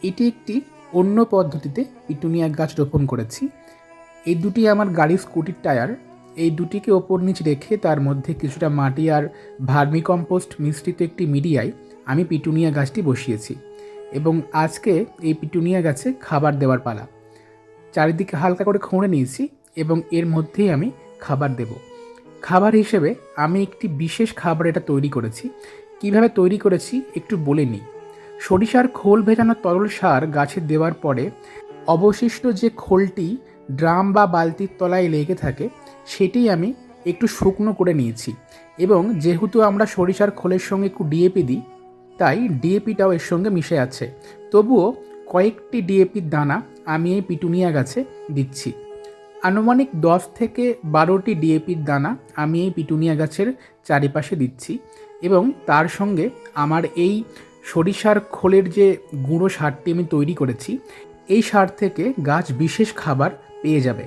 এটি একটি অন্য পদ্ধতিতে পিটুনিয়া গাছ রোপণ করেছি। এই দুটি আমার গাড়ির স্কুটির টায়ার। এই দুটিকে ওপর নিচ রেখে তার মধ্যে কিছুটা মাটি আর ভার্মি কম্পোস্ট মিশ্রিত একটি মিডিয়ায় আমি পিটুনিয়া গাছটি বসিয়েছি এবং আজকে এই পিটুনিয়া গাছে খাবার দেওয়ার পালা। চারিদিকে হালকা করে খুঁড়ে নিয়েছি এবং এর মধ্যেই আমি খাবার দেব। খাবার হিসেবে আমি একটি বিশেষ খাবার এটা তৈরি করেছি। কিভাবে তৈরি করেছি একটু বলে নিই। সরিষার খোল ভেজানো তরল সার গাছে দেওয়ার পরে অবশিষ্ট যে খোলটি ড্রাম বা বালতির তলায় লেগে থাকে সেটি আমি একটু শুকনো করে নিয়েছি এবং যেহেতু আমরা সরিষার খোলের সঙ্গে একটু ডিএপি দিই তাই ডিএপিটাও এর সঙ্গে মিশে আছে। তবুও কয়েকটি ডিএপির দানা আমি এই পিটুনিয়া গাছে দিচ্ছি। আনুমানিক 10 থেকে 12টি ডিএপির দানা আমি এই পিটুনিয়া গাছের চারিপাশে দিচ্ছি এবং তার সঙ্গে আমার এই সরিষার খোলের যে গুঁড়ো সারটি আমি তৈরি করেছি এই সার থেকে গাছ বিশেষ খাবার পেয়ে যাবে।